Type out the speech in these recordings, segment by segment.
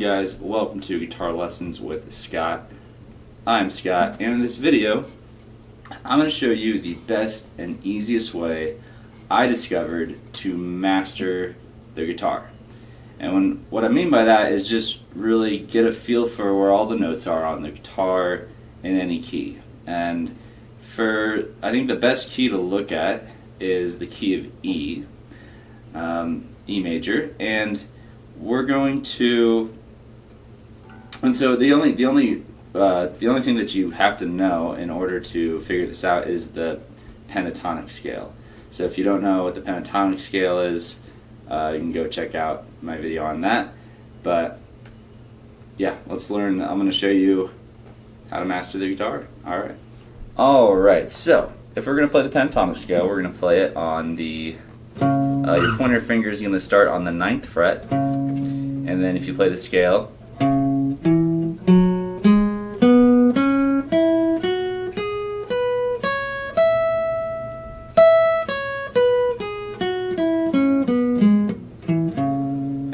guys? Welcome to Guitar Lessons with Scott. I'm Scott, and in this video I'm going to show you the best and easiest way I discovered to master the guitar. And what I mean by that is just really get a feel for where all the notes are on the guitar in any key. And I think the best key to look at is the key of E, E major, and we're going to, and so the only thing that you have to know in order to figure this out is the pentatonic scale. So if you don't know what the pentatonic scale is, you can go check out my video on that. But yeah, let's learn. I'm going to show you how to master the guitar. Alright, so if we're going to play the pentatonic scale, we're going to play it on the your pointer finger is going to start on the 9th fret, and then if you play the scale,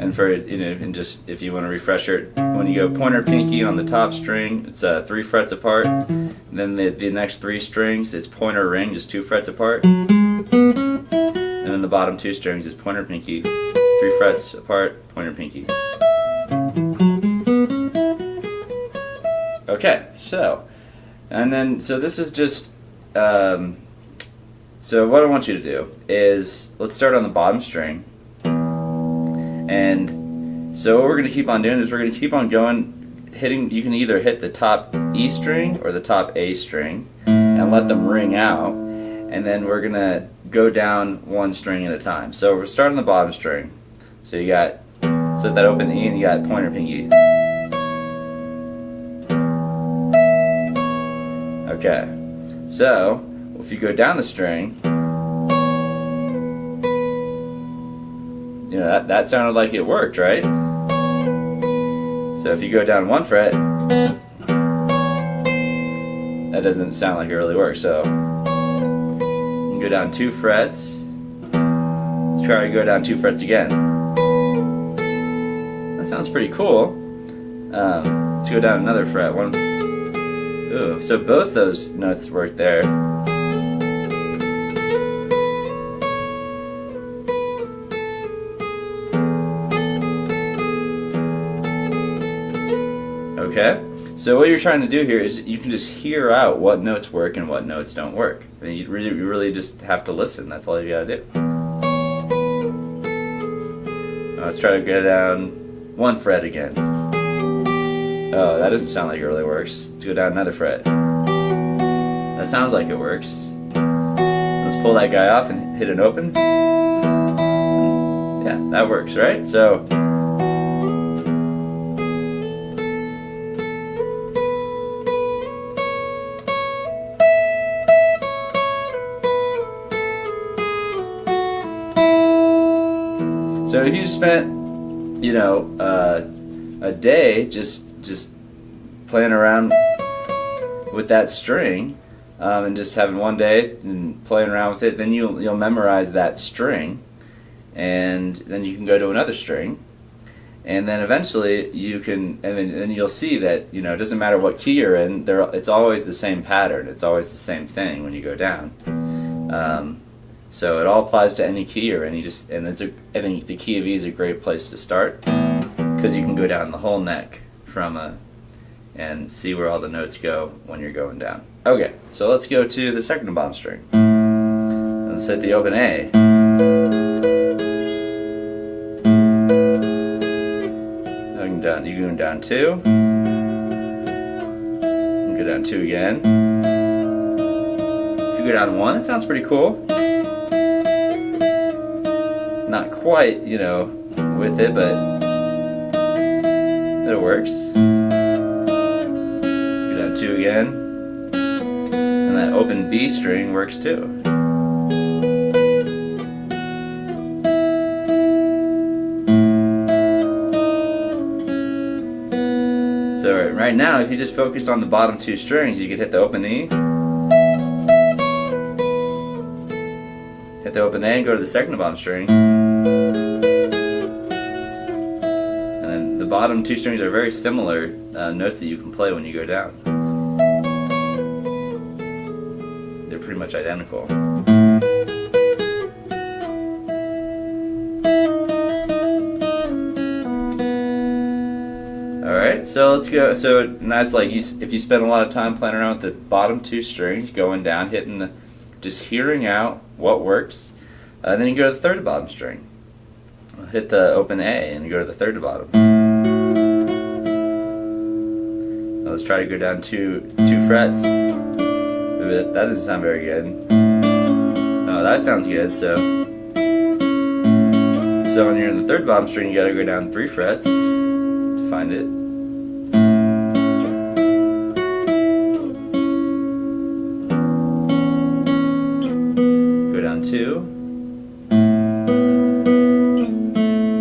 and for and just if you want to refresh it, when you go pointer pinky on the top string, it's 3 frets apart. And then the next 3 strings, it's pointer ring, just 2 frets apart. And then the bottom 2 strings is pointer pinky, 3 frets apart, pointer pinky. Okay, so this is just so what I want you to do is let's start on the bottom string. And so what we're going to keep on doing is we're going to keep on going, hitting. You can either hit the top E string or the top A string and let them ring out, and then we're going to go down 1 string at a time. So we're starting the bottom string. So you got that open E and you got pointer pinky. Okay, so if you go down the string, you know that sounded like it worked, right? So if you go down 1 fret, that doesn't sound like it really works. So you can go down 2 frets. Let's try to go down 2 frets again. That sounds pretty cool. Let's go down another fret. Ooh, so both those notes work there. Okay, so what you're trying to do here is you can just hear out what notes work and what notes don't work. I mean, you really just have to listen. That's all you gotta do. Now let's try to go down 1 fret again. Oh, that doesn't sound like it really works. Let's go down another fret. That sounds like it works. Let's pull that guy off and hit an open. Yeah, that works, right? So if you spent, a day just playing around with that string, and just having one day and playing around with it, then you'll memorize that string, and then you can go to another string, and then eventually you can, and then you'll see that it doesn't matter what key you're in, it's always the same pattern. It's always the same thing when you go down. So it all applies to any key or I think the key of E is a great place to start because you can go down the whole neck and see where all the notes go when you're going down. Okay, so let's go to the 2nd to bottom string. Let's hit the open A. You can go down 2. You can go down 2 again. If you go down 1, it sounds pretty cool. Not quite, with it, but it works. Go down 2 again, and that open B string works too. So right now, if you just focused on the bottom 2 strings, you could hit the open E, hit the open A, and go to the 2nd to bottom string. bottom two strings are very similar notes that you can play when you go down. They're pretty much identical. Alright, so let's go. So that's like if you spend a lot of time playing around with the bottom two strings, going down, just hearing out what works, then you go to the third to bottom string. Hit the open A and you go to the third to bottom. Now let's try to go down two frets. That doesn't sound very good. No, that sounds good. So when you're in the third bottom string, you gotta go down 3 frets to find it. Go down 2.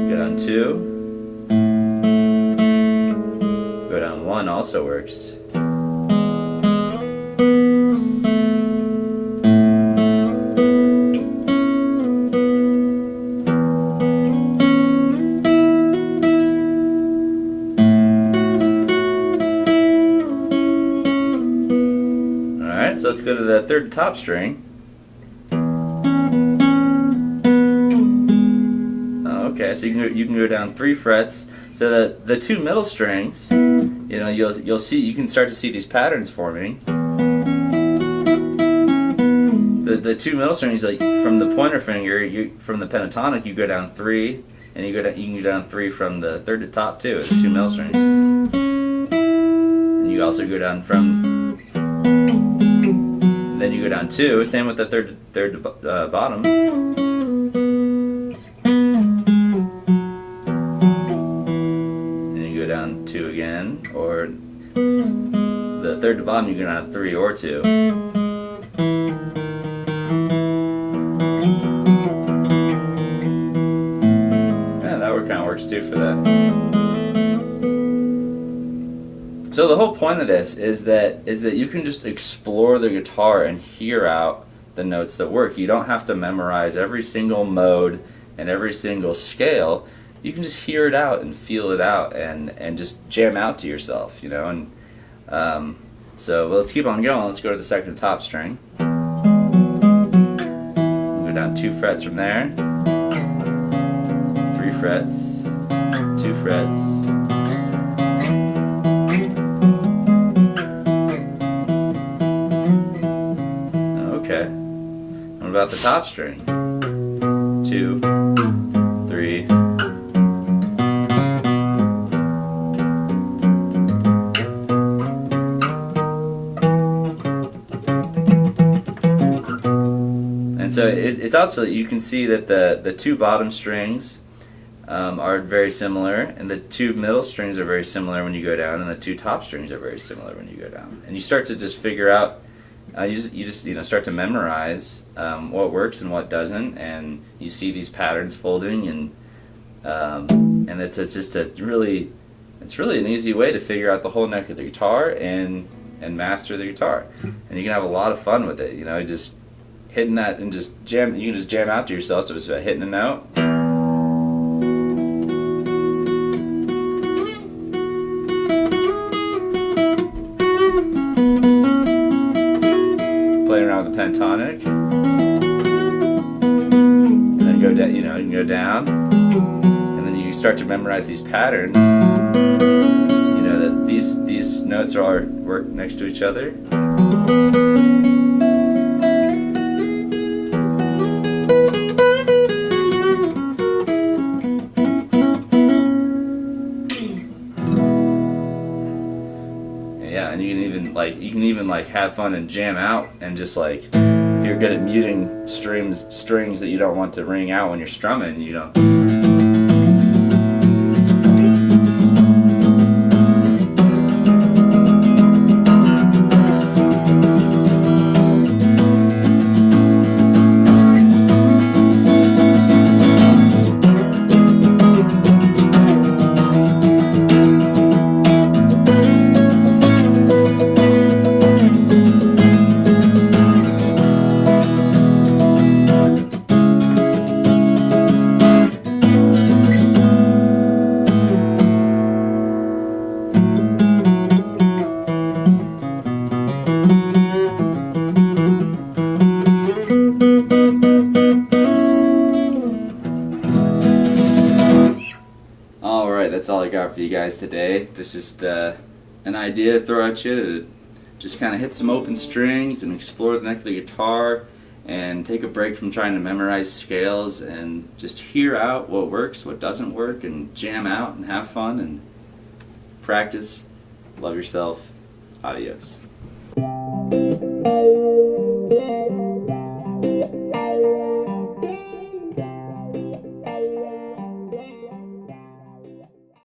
Go down 2. Go down 1 also works. So let's go to the third top string. Okay, so you can go down 3 frets. So that the 2 middle strings, you'll see, you can start to see these patterns forming. The 2 middle strings, like from the pointer finger, from the pentatonic, you go down 3, and you can go down 3 from the third to top too. The 2 middle strings, and you also go down from. Then you go down 2, same with the third to bottom. And you go down 2 again, or the third to bottom you go down 3 or 2. Yeah, that kind of works too for that. So the whole point of this is that you can just explore the guitar and hear out the notes that work. You don't have to memorize every single mode and every single scale. You can just hear it out and feel it out and just jam out to yourself, And so let's keep on going. Let's go to the second to top string. We'll go down 2 frets from there. 3 frets. 2 frets. What about the top string? 2, 3. And so it's also, you can see that the 2 bottom strings are very similar, and the 2 middle strings are very similar when you go down, and the 2 top strings are very similar when you go down. And you start to just figure out. You just start to memorize what works and what doesn't, and you see these patterns folding, and it's just it's really an easy way to figure out the whole neck of the guitar and master the guitar, and you can have a lot of fun with it. Just hitting that and just jam. You can just jam out to yourself. So it's about hitting a note. Playing around with the pentatonic, and then go down. You can go down, and then you start to memorize these patterns. That these notes are work next to each other. Yeah, and you can even have fun and jam out, and just if you're good at muting strings that you don't want to ring out when you're strumming, guys today. This is just an idea to throw at you to just kind of hit some open strings and explore the neck of the guitar and take a break from trying to memorize scales and just hear out what works, what doesn't work, and jam out and have fun and practice. Love yourself. Adios.